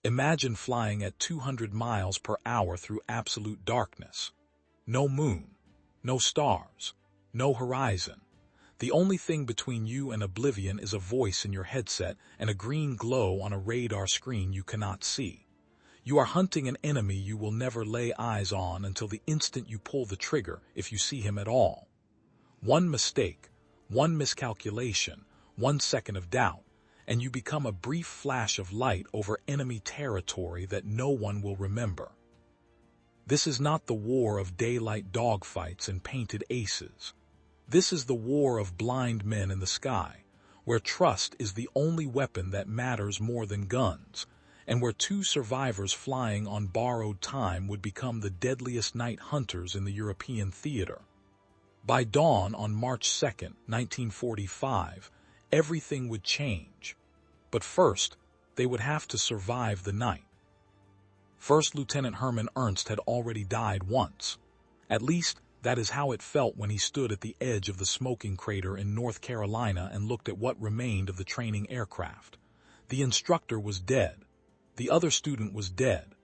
Imagine flying at 200 miles per hour through absolute darkness. No moon, no stars, no horizon. The only thing between you and oblivion is a voice in your headset and a green glow on a radar screen you cannot see. You are hunting an enemy you will never lay eyes on until the instant you pull the trigger, if you see him at all. One mistake, one miscalculation, 1 second of doubt, and you become a brief flash of light over enemy territory that no one will remember. This is not the war of daylight dogfights and painted aces. This is the war of blind men in the sky, where trust is the only weapon that matters more than guns, and where 2 survivors flying on borrowed time would become the deadliest night hunters in the European theater. By dawn on March 2, 1945, everything would change. But first, they would have to survive the night. First Lieutenant Herman Ernst had already died once. At least, that is how it felt when he stood at the edge of the smoking crater in North Carolina and looked at what remained of the training aircraft. The instructor was dead. The other student was dead.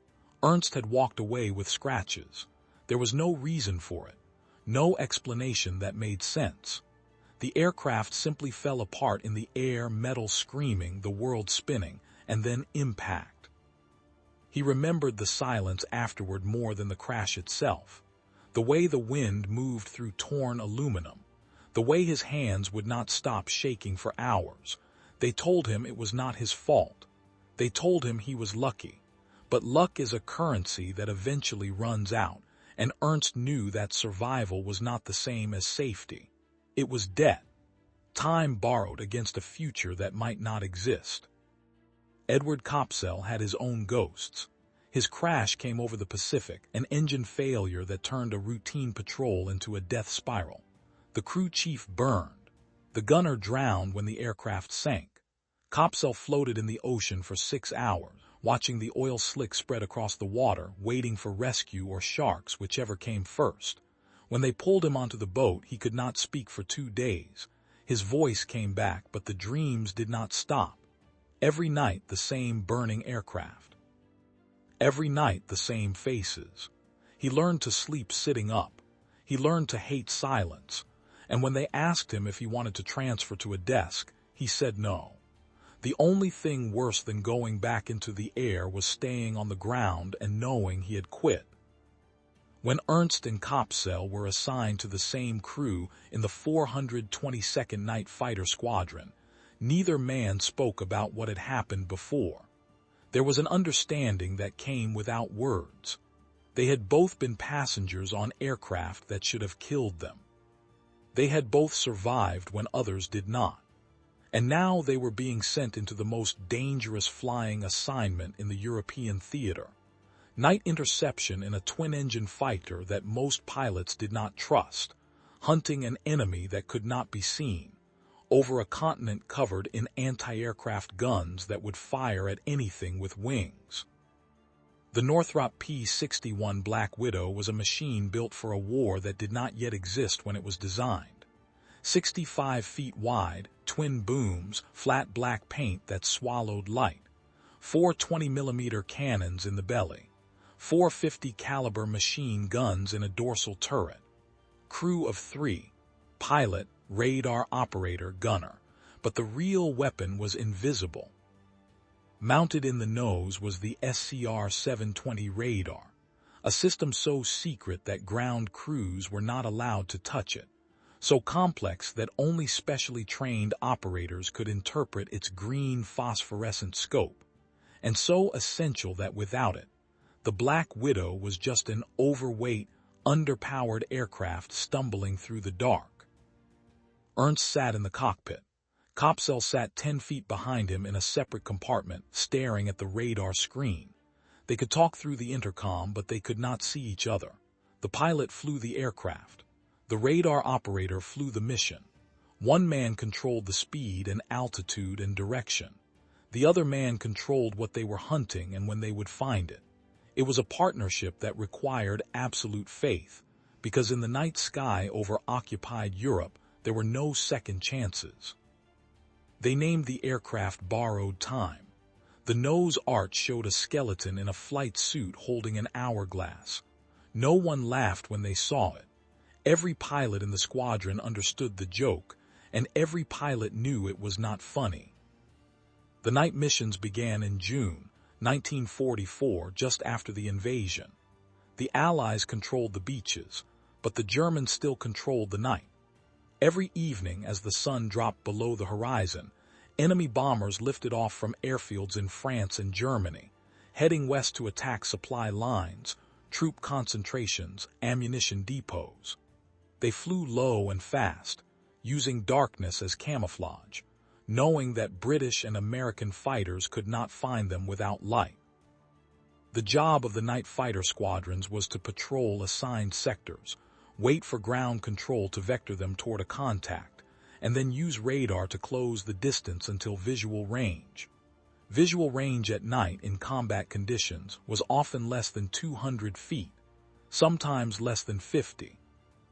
Ernst had walked away with scratches. There was no reason for it. No explanation that made sense. The aircraft simply fell apart in the air, metal screaming, the world spinning, and then impact. He remembered the silence afterward more than the crash itself. The way the wind moved through torn aluminum. The way his hands would not stop shaking for hours. They told him it was not his fault. They told him he was lucky. But luck is a currency that eventually runs out, and Ernst knew that survival was not the same as safety. It was debt. Time borrowed against a future that might not exist. Edward Copsell had his own ghosts. His crash came over the Pacific, an engine failure that turned a routine patrol into a death spiral. The crew chief burned. The gunner drowned when the aircraft sank. Copsell floated in the ocean for 6 hours, watching the oil slick spread across the water, waiting for rescue or sharks, whichever came first. When they pulled him onto the boat, he could not speak for 2 days. His voice came back, but the dreams did not stop. Every night, the same burning aircraft. Every night, the same faces. He learned to sleep sitting up. He learned to hate silence. And when they asked him if he wanted to transfer to a desk, he said no. The only thing worse than going back into the air was staying on the ground and knowing he had quit. When Ernst and Copsell were assigned to the same crew in the 422nd Night Fighter Squadron, neither man spoke about what had happened before. There was an understanding that came without words. They had both been passengers on aircraft that should have killed them. They had both survived when others did not. And now they were being sent into the most dangerous flying assignment in the European theater. Night interception in a twin-engine fighter that most pilots did not trust, hunting an enemy that could not be seen, over a continent covered in anti-aircraft guns that would fire at anything with wings. The Northrop P-61 Black Widow was a machine built for a war that did not yet exist when it was designed. 65 feet wide, twin booms, flat black paint that swallowed light, 4 20mm cannons in the belly, 4 50 caliber machine guns in a dorsal turret, crew of 3, pilot, radar operator, gunner, but the real weapon was invisible. Mounted in the nose was the SCR-720 radar, a system so secret that ground crews were not allowed to touch it, so complex that only specially trained operators could interpret its green phosphorescent scope, and so essential that without it, the Black Widow was just an overweight, underpowered aircraft stumbling through the dark. Ernst sat in the cockpit. Copsell sat 10 feet behind him in a separate compartment, staring at the radar screen. They could talk through the intercom, but they could not see each other. The pilot flew the aircraft. The radar operator flew the mission. One man controlled the speed and altitude and direction. The other man controlled what they were hunting and when they would find it. It was a partnership that required absolute faith, because in the night sky over occupied Europe, there were no second chances. They named the aircraft Borrowed Time. The nose arch showed a skeleton in a flight suit holding an hourglass. No one laughed when they saw it. Every pilot in the squadron understood the joke, and every pilot knew it was not funny. The night missions began in June 1944, just after the invasion. The Allies controlled the beaches, but the Germans still controlled the night. Every evening, as the sun dropped below the horizon, enemy bombers lifted off from airfields in France and Germany, heading west to attack supply lines, troop concentrations, ammunition depots. They flew low and fast, using darkness as camouflage, knowing that British and American fighters could not find them without light. The job of the night fighter squadrons was to patrol assigned sectors, wait for ground control to vector them toward a contact, and then use radar to close the distance until visual range. Visual range at night in combat conditions was often less than 200 feet, sometimes less than 50.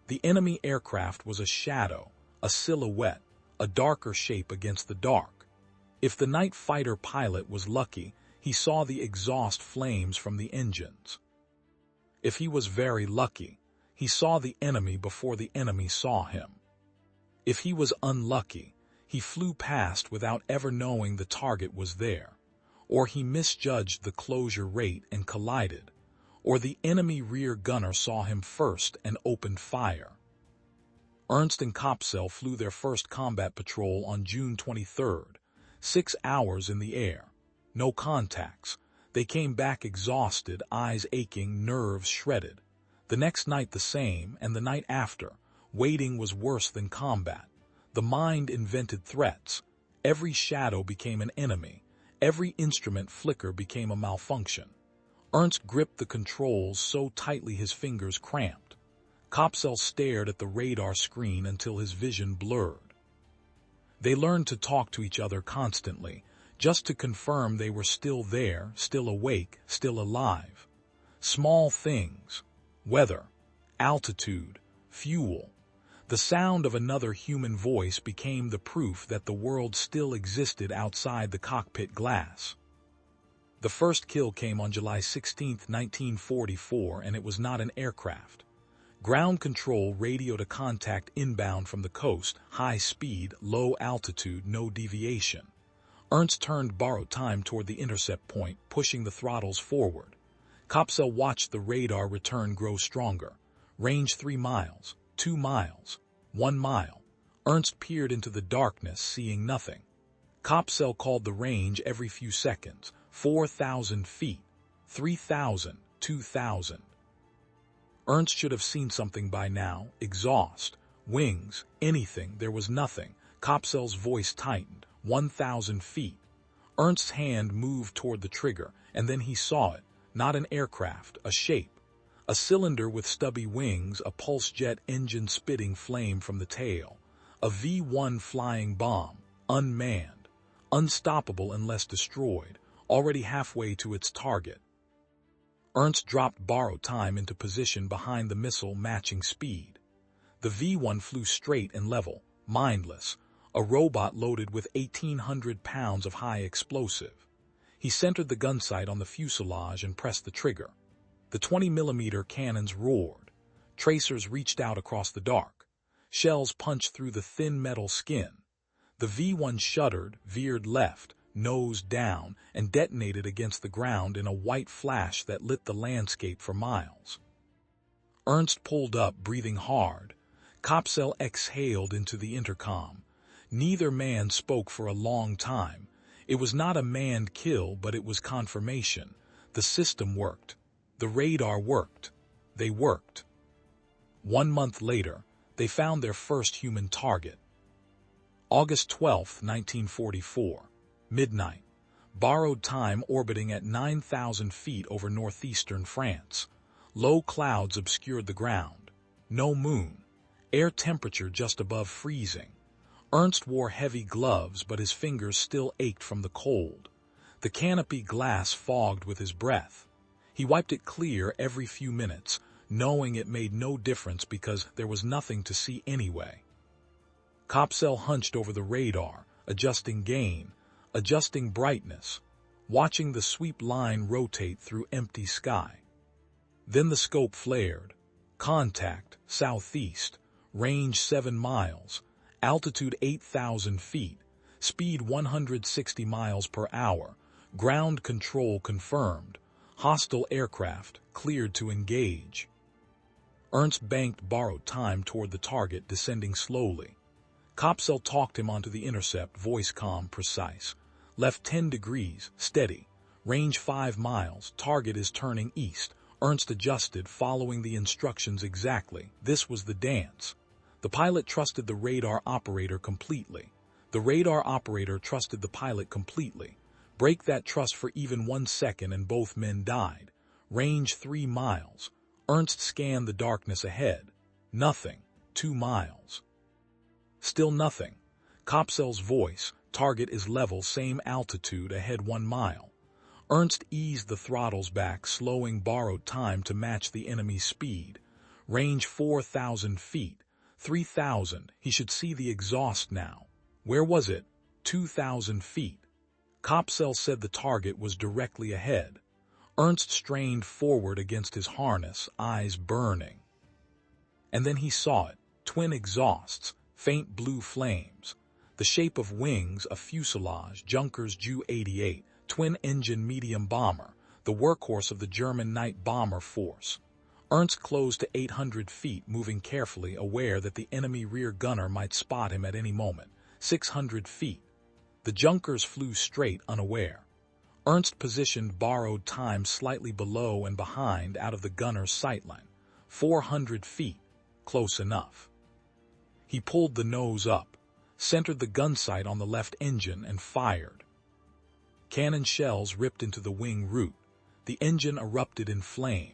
The enemy aircraft was a shadow, a silhouette, a darker shape against the dark. If the night fighter pilot was lucky, he saw the exhaust flames from the engines. If he was very lucky, he saw the enemy before the enemy saw him. If he was unlucky, he flew past without ever knowing the target was there, or he misjudged the closure rate and collided, or the enemy rear gunner saw him first and opened fire. Ernst and Copsell flew their first combat patrol on June 23rd, 6 hours in the air. No contacts. They came back exhausted, eyes aching, nerves shredded. The next night the same, and the night after. Waiting was worse than combat. The mind invented threats. Every shadow became an enemy. Every instrument flicker became a malfunction. Ernst gripped the controls so tightly his fingers cramped. Copsell stared at the radar screen until his vision blurred. They learned to talk to each other constantly, just to confirm they were still there, still awake, still alive. Small things: weather, altitude, fuel. The sound of another human voice became the proof that the world still existed outside the cockpit glass. The first kill came on July 16, 1944, and it was not an aircraft. Ground control radioed a contact inbound from the coast, high speed, low altitude, no deviation. Ernst turned borrowed time toward the intercept point, pushing the throttles forward. Copsell watched the radar return grow stronger. Range 3 miles, 2 miles, 1 mile. Ernst peered into the darkness, seeing nothing. Copsell called the range every few seconds. 4,000 feet, 3,000, 2,000. Ernst should have seen something by now. Exhaust, wings, anything. There was nothing. Copsell's voice tightened. 1,000 feet. Ernst's hand moved toward the trigger, and then he saw it. Not an aircraft, a shape. A cylinder with stubby wings, a pulse jet engine spitting flame from the tail. A V-1 flying bomb, unmanned, unstoppable unless destroyed, already halfway to its target. Ernst dropped borrowed time into position behind the missile, matching speed. The V-1 flew straight and level, mindless, a robot loaded with 1,800 pounds of high explosive. He centered the gun sight on the fuselage and pressed the trigger. The 20mm cannons roared. Tracers reached out across the dark. Shells punched through the thin metal skin. The V-1 shuddered, veered left, nose down, and detonated against the ground in a white flash that lit the landscape for miles. Ernst pulled up, breathing hard. Copsell exhaled into the intercom. Neither man spoke for a long time. It was not a manned kill, but it was confirmation. The system worked. The radar worked. They worked. 1 month later, they found their first human target. August 12, 1944. Midnight. Borrowed time orbiting at 9,000 feet over northeastern France. Low clouds obscured the ground. No moon. Air temperature just above freezing. Ernst wore heavy gloves, but his fingers still ached from the cold. The canopy glass fogged with his breath. He wiped it clear every few minutes, knowing it made no difference because there was nothing to see anyway. Copsell hunched over the radar, adjusting gain, adjusting brightness. watching the sweep line rotate through empty sky. Then the scope flared. Contact, southeast, range 7 miles, altitude 8,000 feet, speed 160 miles per hour, ground control confirmed, hostile aircraft cleared to engage. Ernst banked borrowed time toward the target, descending slowly. Copsell talked him onto the intercept, voice calm, precise. Left 10 degrees, steady. Range 5 miles, target is turning east. Ernst adjusted, following the instructions exactly. This was the dance. The pilot trusted the radar operator completely. The radar operator trusted the pilot completely. Break that trust for even 1 second and both men died. Range 3 miles. Ernst scanned the darkness ahead. Nothing. 2 miles. Still nothing. Copsell's voice, target is level, same altitude, ahead 1 mile. Ernst eased the throttles back, slowing borrowed time to match the enemy's speed. Range 4,000 feet. 3,000, he should see the exhaust now. Where was it? 2,000 feet. Copsell said the target was directly ahead. Ernst strained forward against his harness, eyes burning. And then he saw it. Twin exhausts, faint blue flames. The shape of wings, a fuselage, Junkers Ju-88, twin-engine medium bomber, the workhorse of the German night bomber force. Ernst closed to 800 feet, moving carefully, aware that the enemy rear gunner might spot him at any moment. 600 feet. The Junkers flew straight, unaware. Ernst positioned borrowed time slightly below and behind, out of the gunner's sightline. 400 feet. Close enough. He pulled the nose up, centered the gun sight on the left engine, and fired. Cannon shells ripped into the wing root. The engine erupted in flame.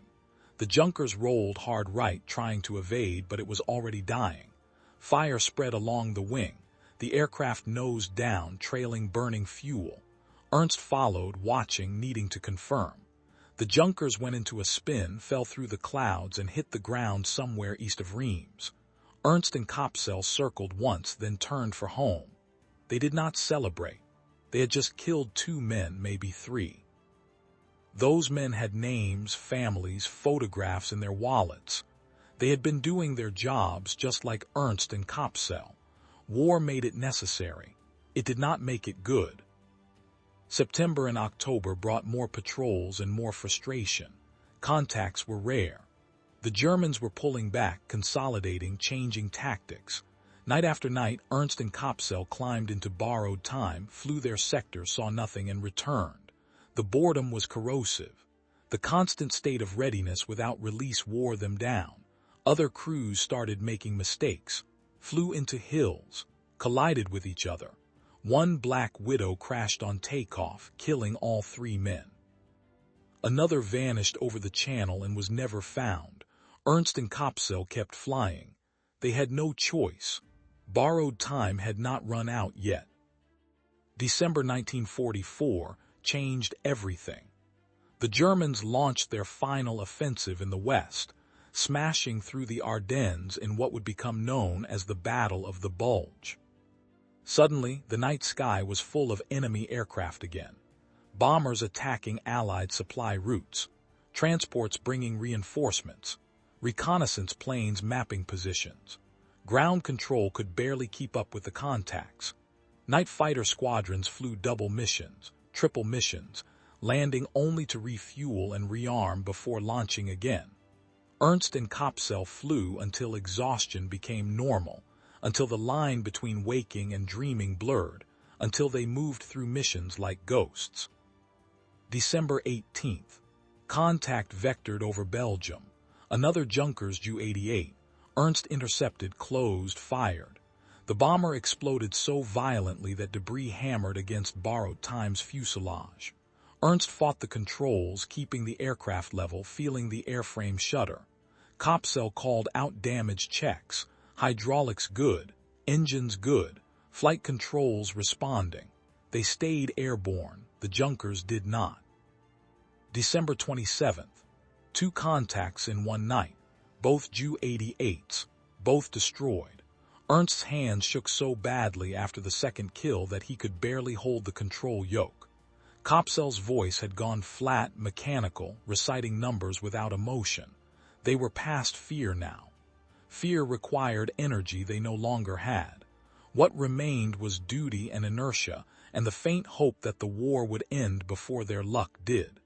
The Junkers rolled hard right, trying to evade, but it was already dying. Fire spread along the wing. The aircraft nosed down, trailing burning fuel. Ernst followed, watching, needing to confirm. The Junkers went into a spin, fell through the clouds, and hit the ground somewhere east of Reims. Ernst and Copsell circled once, then turned for home. They did not celebrate. They had just killed 2 men, maybe 3. Those men had names, families, photographs in their wallets. They had been doing their jobs just like Ernst and Copsell. War made it necessary. It did not make it good. September and October brought more patrols and more frustration. Contacts were rare. The Germans were pulling back, consolidating, changing tactics. Night after night, Ernst and Copsell climbed into borrowed time, flew their sector, saw nothing, and returned. The boredom was corrosive. The constant state of readiness without release wore them down. Other crews started making mistakes, flew into hills, collided with each other. One Black Widow crashed on takeoff, killing all 3 men. Another vanished over the channel and was never found. Ernst and Copsell kept flying. They had no choice. Borrowed time had not run out yet. December 1944 changed everything. The Germans launched their final offensive in the west, smashing through the Ardennes in what would become known as the Battle of the Bulge. Suddenly, the night sky was full of enemy aircraft again. Bombers attacking Allied supply routes, transports bringing reinforcements, reconnaissance planes mapping positions. Ground control could barely keep up with the contacts. Night Fighter Squadrons flew double missions, triple missions, landing only to refuel and rearm before launching again. Ernst and Copsell flew until exhaustion became normal, until the line between waking and dreaming blurred, until they moved through missions like ghosts. December 18th. Contact vectored over Belgium. Another Junkers Ju-88. Ernst intercepted, closed, fired. The bomber exploded so violently that debris hammered against borrowed time's fuselage. Ernst fought the controls, keeping the aircraft level, feeling the airframe shudder. Copsell called out damage checks. Hydraulics good, engines good, flight controls responding. They stayed airborne. The Junkers did not. December 27th. 2 contacts in one night. Both Ju-88s. Both destroyed. Ernst's hands shook so badly after the second kill that he could barely hold the control yoke. Copsell's voice had gone flat, mechanical, reciting numbers without emotion. They were past fear now. Fear required energy they no longer had. What remained was duty and inertia, and the faint hope that the war would end before their luck did.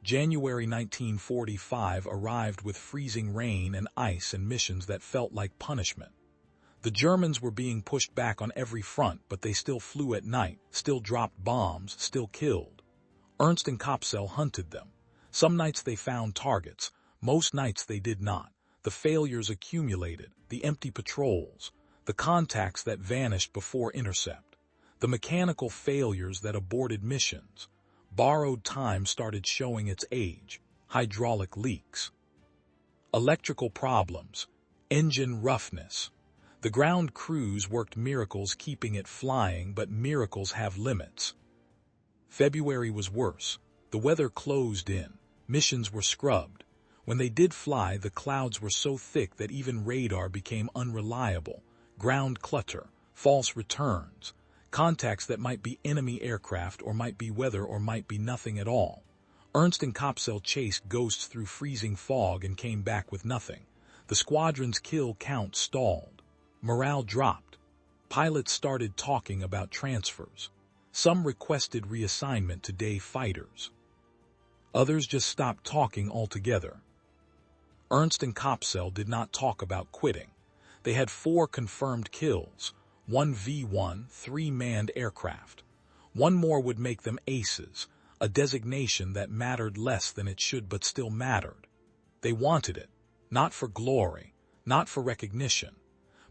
January 1945 arrived with freezing rain and ice and missions that felt like punishment. The Germans were being pushed back on every front, but they still flew at night, still dropped bombs, still killed. Ernst and Copsell hunted them. Some nights they found targets, most nights they did not. The failures accumulated, the empty patrols, the contacts that vanished before intercept, the mechanical failures that aborted missions. Borrowed time started showing its age, hydraulic leaks, electrical problems, engine roughness. The ground crews worked miracles keeping it flying, but miracles have limits. February was worse. The weather closed in. Missions were scrubbed. When they did fly, the clouds were so thick that even radar became unreliable. Ground clutter, false returns, contacts that might be enemy aircraft or might be weather or might be nothing at all. Ernst and Copsell chased ghosts through freezing fog and came back with nothing. The squadron's kill count stalled. Morale dropped. Pilots started talking about transfers. Some requested reassignment to day fighters. Others just stopped talking altogether. Ernst and Copsell did not talk about quitting. They had 4 confirmed kills, 1 V-1, 3 manned aircraft. One more would make them aces, a designation that mattered less than it should but still mattered. They wanted it, not for glory, not for recognition,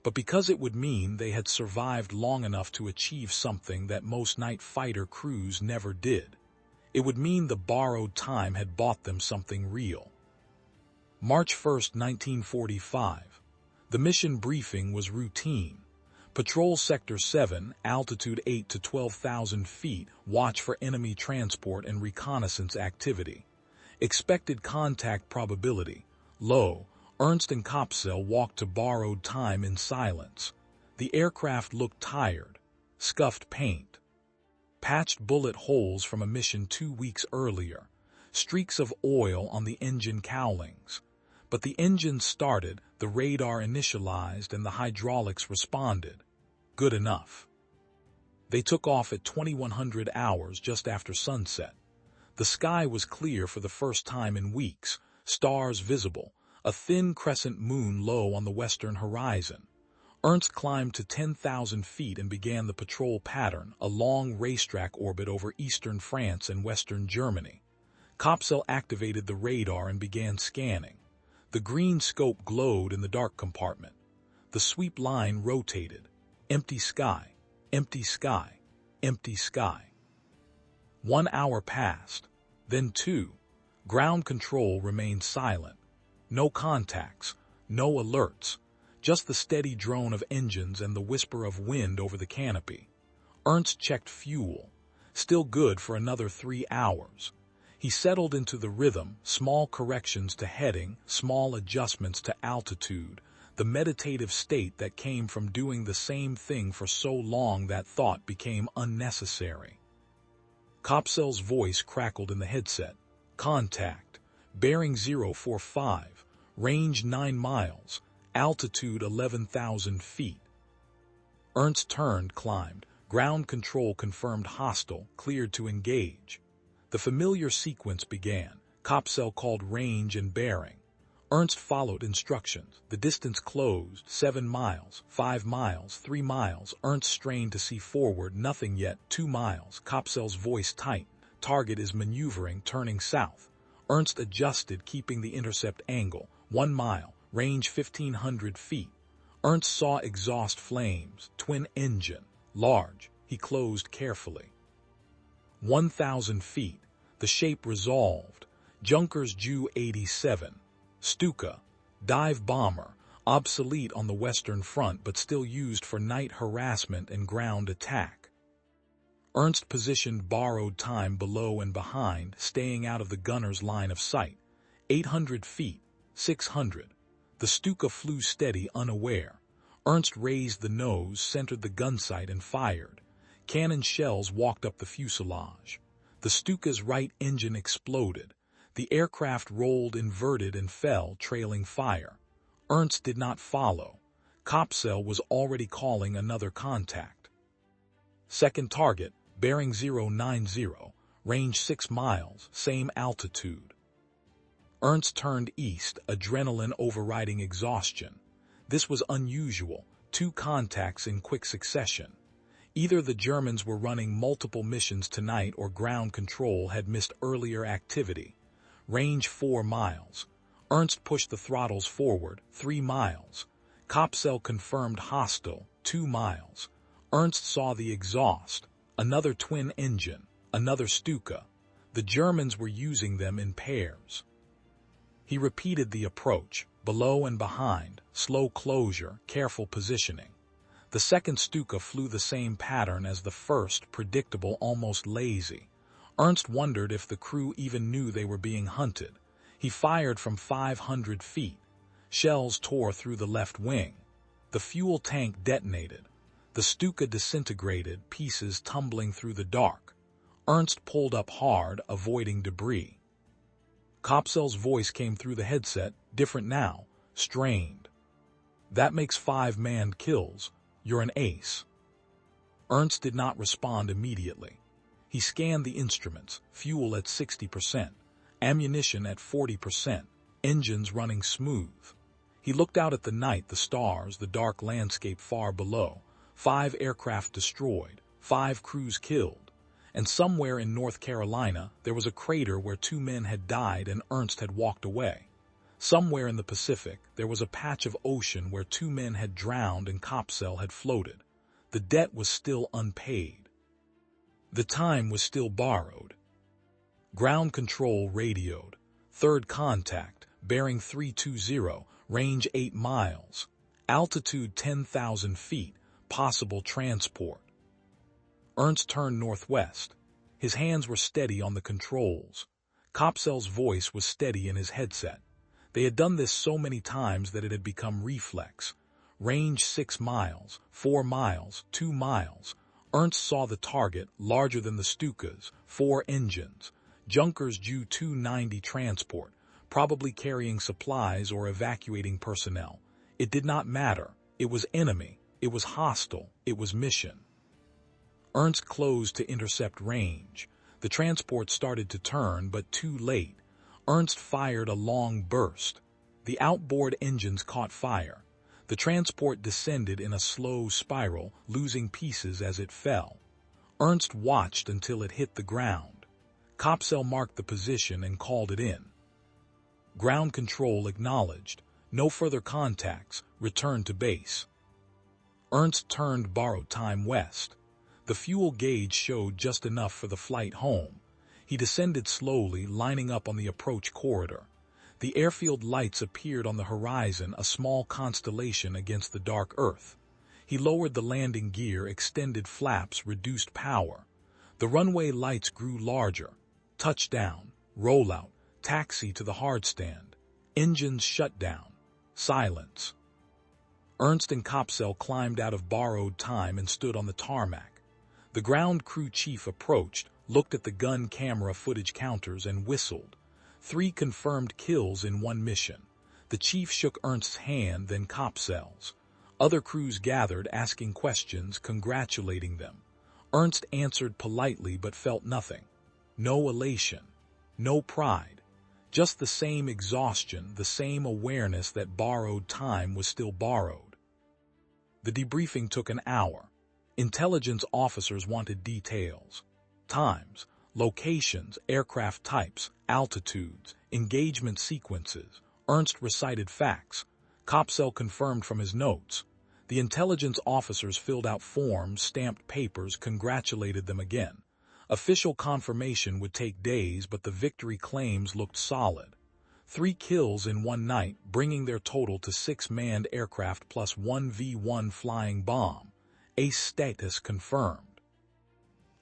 but because it would mean they had survived long enough to achieve something that most night fighter crews never did. It would mean the borrowed time had bought them something real. March 1, 1945. The mission briefing was routine. Patrol Sector 7, altitude 8 to 12,000 feet, watch for enemy transport and reconnaissance activity. Expected contact probability, low. Ernst and Copsell walked to borrowed time in silence. The aircraft looked tired, scuffed paint, patched bullet holes from a mission 2 weeks earlier, streaks of oil on the engine cowlings. But the engine started, the radar initialized, and the hydraulics responded. Good enough. They took off at 2100 hours just after sunset. The sky was clear for the first time in weeks, stars visible, a thin crescent moon low on the western horizon. Ernst climbed to 10,000 feet and began the patrol pattern, a long racetrack orbit over eastern France and western Germany. Copsell activated the radar and began scanning. The green scope glowed in the dark compartment. The sweep line rotated. Empty sky, empty sky, empty sky. 1 hour passed, then 2. Ground control remained silent. No contacts, no alerts, just the steady drone of engines and the whisper of wind over the canopy. Ernst checked fuel, still good for another 3 hours. He settled into the rhythm, small corrections to heading, small adjustments to altitude, the meditative state that came from doing the same thing for so long that thought became unnecessary. Copsell's voice crackled in the headset. Contact. Bearing 045. Range 9 miles. Altitude 11,000 feet. Ernst turned, climbed. Ground control confirmed hostile, cleared to engage. The familiar sequence began. Copsell called range and bearing. Ernst followed instructions. The distance closed. 7 miles, 5 miles, 3 miles. Ernst strained to see forward. Nothing yet. 2 miles. Copsell's voice tightened. Target is maneuvering, turning south. Ernst adjusted, keeping the intercept angle. 1 mile. Range 1,500 feet. Ernst saw exhaust flames. Twin engine. Large. He closed carefully. 1,000 feet. The shape resolved. Junkers Ju-87. Stuka. Dive bomber. Obsolete on the Western Front but still used for night harassment and ground attack. Ernst positioned borrowed time below and behind, staying out of the gunner's line of sight. 800 feet. 600. The Stuka flew steady, unaware. Ernst raised the nose, centered the gun sight, and fired. Cannon shells walked up the fuselage. The Stuka's right engine exploded. The aircraft rolled inverted and fell, trailing fire. Ernst did not follow. Copsell was already calling another contact. Second target, bearing 090, range 6 miles, same altitude. Ernst turned east, adrenaline overriding exhaustion. This was unusual, 2 contacts in quick succession. Either the Germans were running multiple missions tonight or ground control had missed earlier activity. Range 4 miles. Ernst pushed the throttles forward, 3 miles. Copsell confirmed hostile, 2 miles. Ernst saw the exhaust, another twin engine, another Stuka. The Germans were using them in pairs. He repeated the approach, below and behind, slow closure, careful positioning. The second Stuka flew the same pattern as the first, predictable, almost lazy. Ernst wondered if the crew even knew they were being hunted. He fired from 500 feet. Shells tore through the left wing. The fuel tank detonated. The Stuka disintegrated, pieces tumbling through the dark. Ernst pulled up hard, avoiding debris. Copsell's voice came through the headset, different now, strained. "That makes 5 manned kills. You're an ace." Ernst did not respond immediately. He scanned the instruments, fuel at 60%, ammunition at 40%, engines running smooth. He looked out at the night, the stars, the dark landscape far below. 5 aircraft destroyed, 5 crews killed. And somewhere in North Carolina, there was a crater where 2 men had died and Ernst had walked away. Somewhere in the Pacific, there was a patch of ocean where 2 men had drowned and Copsell had floated. The debt was still unpaid. The time was still borrowed. Ground control radioed. Third contact, bearing 320, range 8 miles. Altitude 10,000 feet, possible transport. Ernst turned northwest. His hands were steady on the controls. Copsell's voice was steady in his headset. They had done this so many times that it had become reflex. Range 6 miles, 4 miles, 2 miles. Ernst saw the target, larger than the Stukas, 4 engines. Junkers Ju-290 transport, probably carrying supplies or evacuating personnel. It did not matter. It was enemy. It was hostile. It was mission. Ernst closed to intercept range. The transport started to turn, but too late. Ernst fired a long burst. The outboard engines caught fire. The transport descended in a slow spiral, losing pieces as it fell. Ernst watched until it hit the ground. Copsell marked the position and called it in. Ground control acknowledged. No further contacts. Return to base. Ernst turned borrowed time west. The fuel gauge showed just enough for the flight home. He descended slowly, lining up on the approach corridor. The airfield lights appeared on the horizon, a small constellation against the dark earth. He lowered the landing gear, extended flaps, reduced power. The runway lights grew larger. Touchdown, rollout, taxi to the hardstand. Engines shut down. Silence. Ernst and Copsell climbed out of borrowed time and stood on the tarmac. The ground crew chief approached, looked at the gun camera footage counters and whistled. 3 confirmed kills in 1 mission. The chief shook Ernst's hand, then Copsell's. Other crews gathered, asking questions, congratulating them. Ernst answered politely but felt nothing. No elation. No pride. Just the same exhaustion, the same awareness that borrowed time was still borrowed. The debriefing took an hour. Intelligence officers wanted details. Times, locations, aircraft types, altitudes, engagement sequences. Ernst recited facts. Copsell confirmed from his notes. The intelligence officers filled out forms, stamped papers, congratulated them again. Official confirmation would take days, but the victory claims looked solid. 3 kills in 1 night, bringing their total to 6 manned aircraft plus 1 V-1 flying bomb. Ace status confirmed.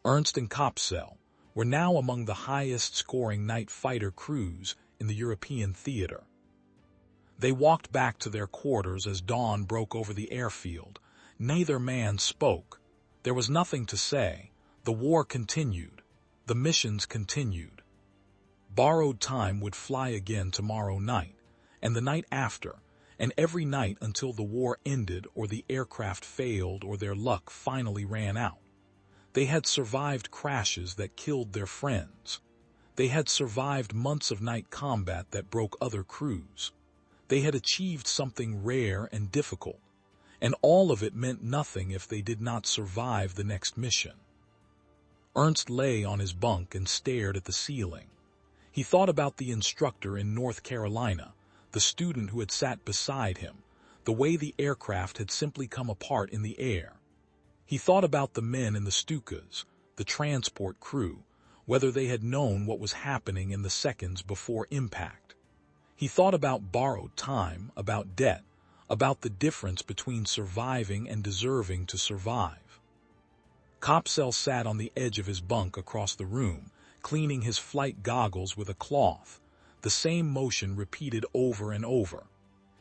Ernst and Copsell were now among the highest-scoring night fighter crews in the European theater. They walked back to their quarters as dawn broke over the airfield. Neither man spoke. There was nothing to say. The war continued. The missions continued. Borrowed time would fly again tomorrow night, and the night after, and every night until the war ended or the aircraft failed or their luck finally ran out. They had survived crashes that killed their friends. They had survived months of night combat that broke other crews. They had achieved something rare and difficult, and all of it meant nothing if they did not survive the next mission. Ernst lay on his bunk and stared at the ceiling. He thought about the instructor in North Carolina, the student who had sat beside him, the way the aircraft had simply come apart in the air. He thought about the men in the Stukas, the transport crew, whether they had known what was happening in the seconds before impact. He thought about borrowed time, about debt, about the difference between surviving and deserving to survive. Copsell sat on the edge of his bunk across the room, cleaning his flight goggles with a cloth, the same motion repeated over and over.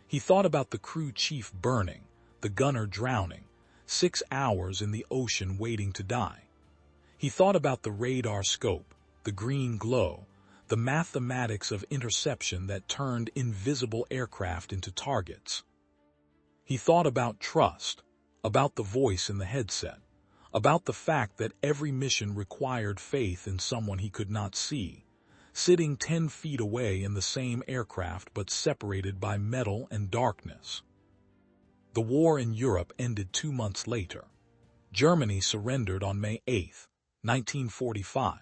He thought about the crew chief burning, the gunner drowning, 6 hours in the ocean waiting to die. He thought about the radar scope, the green glow, the mathematics of interception that turned invisible aircraft into targets. He thought about trust, about the voice in the headset, about the fact that every mission required faith in someone he could not see, sitting 10 feet away in the same aircraft but separated by metal and darkness. The war in Europe ended 2 months later. Germany surrendered on May 8, 1945.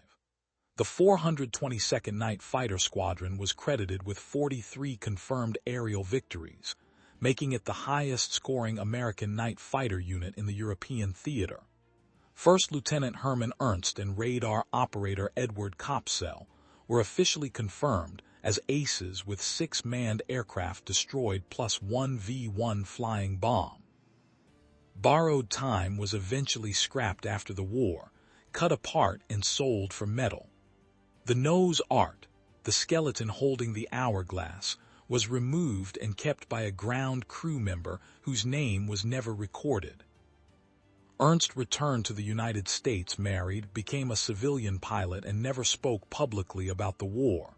The 422nd Night Fighter Squadron was credited with 43 confirmed aerial victories, making it the highest-scoring American night fighter unit in the European theater. First Lieutenant Herman Ernst and radar operator Edward Copsell were officially confirmed as aces with 6 manned aircraft destroyed plus 1 V-1 flying bomb. Borrowed time was eventually scrapped after the war, cut apart and sold for metal. The nose art, the skeleton holding the hourglass, was removed and kept by a ground crew member whose name was never recorded. Ernst returned to the United States, married, became a civilian pilot, and never spoke publicly about the war.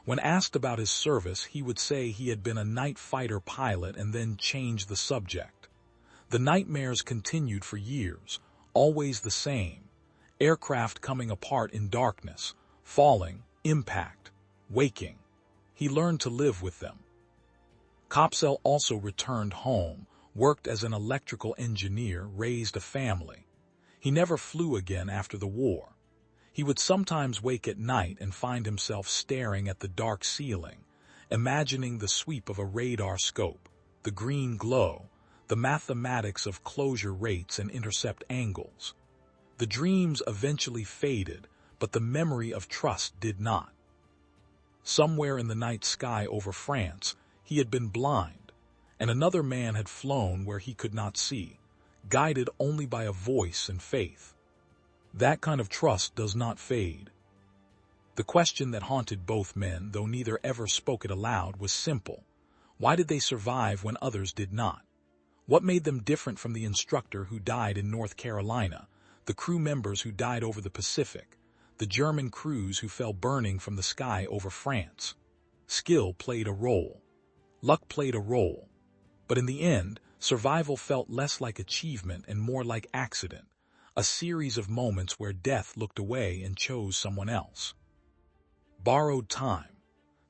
When asked about his service, he would say he had been a night fighter pilot and then change the subject. The nightmares continued for years, always the same. Aircraft coming apart in darkness, falling, impact, waking. He learned to live with them. Copsell also returned home, worked as an electrical engineer, raised a family. He never flew again after the war. He would sometimes wake at night and find himself staring at the dark ceiling, imagining the sweep of a radar scope, the green glow, the mathematics of closure rates and intercept angles. The dreams eventually faded, but the memory of trust did not. Somewhere in the night sky over France, he had been blind, and another man had flown where he could not see, guided only by a voice and faith. That kind of trust does not fade. The question that haunted both men, though neither ever spoke it aloud, was simple. Why did they survive when others did not? What made them different from the instructor who died in North Carolina, the crew members who died over the Pacific, the German crews who fell burning from the sky over France? Skill played a role. Luck played a role. But in the end, survival felt less like achievement and more like accident, a series of moments where death looked away and chose someone else. Borrowed time.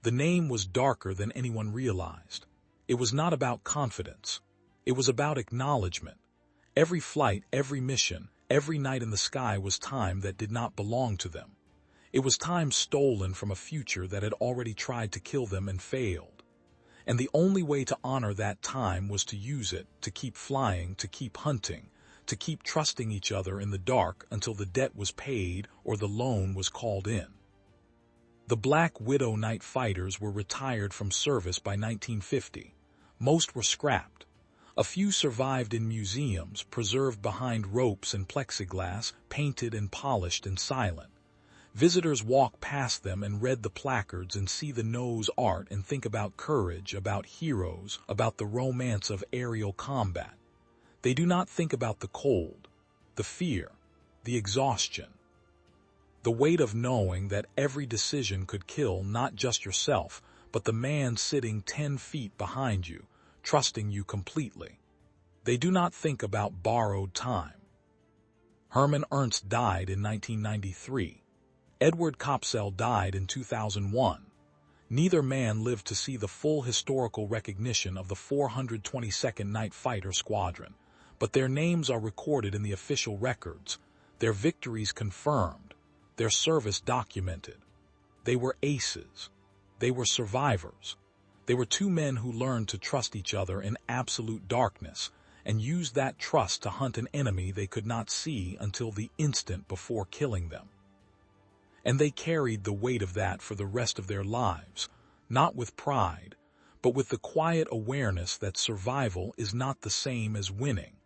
The name was darker than anyone realized. It was not about confidence. It was about acknowledgement. Every flight, every mission, every night in the sky was time that did not belong to them. It was time stolen from a future that had already tried to kill them and failed. And the only way to honor that time was to use it, to keep flying, to keep hunting, to keep trusting each other in the dark until the debt was paid or the loan was called in. The Black Widow night fighters were retired from service by 1950. Most were scrapped. A few survived in museums, preserved behind ropes and plexiglass, painted and polished and silent. Visitors walk past them and read the placards and see the nose art and think about courage, about heroes, about the romance of aerial combat. They do not think about the cold, the fear, the exhaustion. The weight of knowing that every decision could kill not just yourself, but the man sitting 10 feet behind you, trusting you completely. They do not think about borrowed time. Herman Ernst died in 1993. Edward Copsell died in 2001. Neither man lived to see the full historical recognition of the 422nd Night Fighter Squadron, but their names are recorded in the official records, their victories confirmed, their service documented. They were aces. They were survivors. They were two men who learned to trust each other in absolute darkness and used that trust to hunt an enemy they could not see until the instant before killing them. And they carried the weight of that for the rest of their lives, not with pride, but with the quiet awareness that survival is not the same as winning.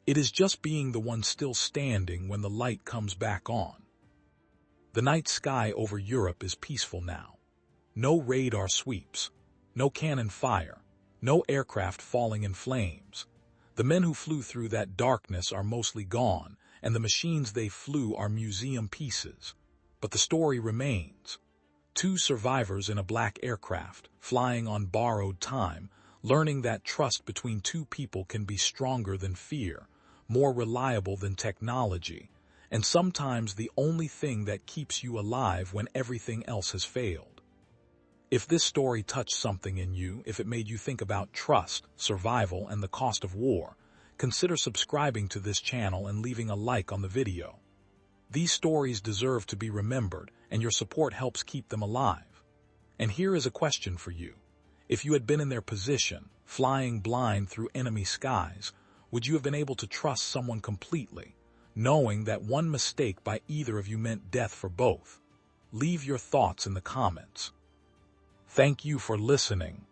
It is just being the one still standing when the light comes back on. The night sky over Europe is peaceful now. No radar sweeps, no cannon fire, no aircraft falling in flames. The men who flew through that darkness are mostly gone, and the machines they flew are museum pieces. But the story remains. Two survivors in a black aircraft, flying on borrowed time, learning that trust between two people can be stronger than fear, more reliable than technology, and sometimes the only thing that keeps you alive when everything else has failed. If this story touched something in you, if it made you think about trust, survival, and the cost of war, consider subscribing to this channel and leaving a like on the video. These stories deserve to be remembered, and your support helps keep them alive. And here is a question for you. If you had been in their position, flying blind through enemy skies, would you have been able to trust someone completely, knowing that one mistake by either of you meant death for both? Leave your thoughts in the comments. Thank you for listening.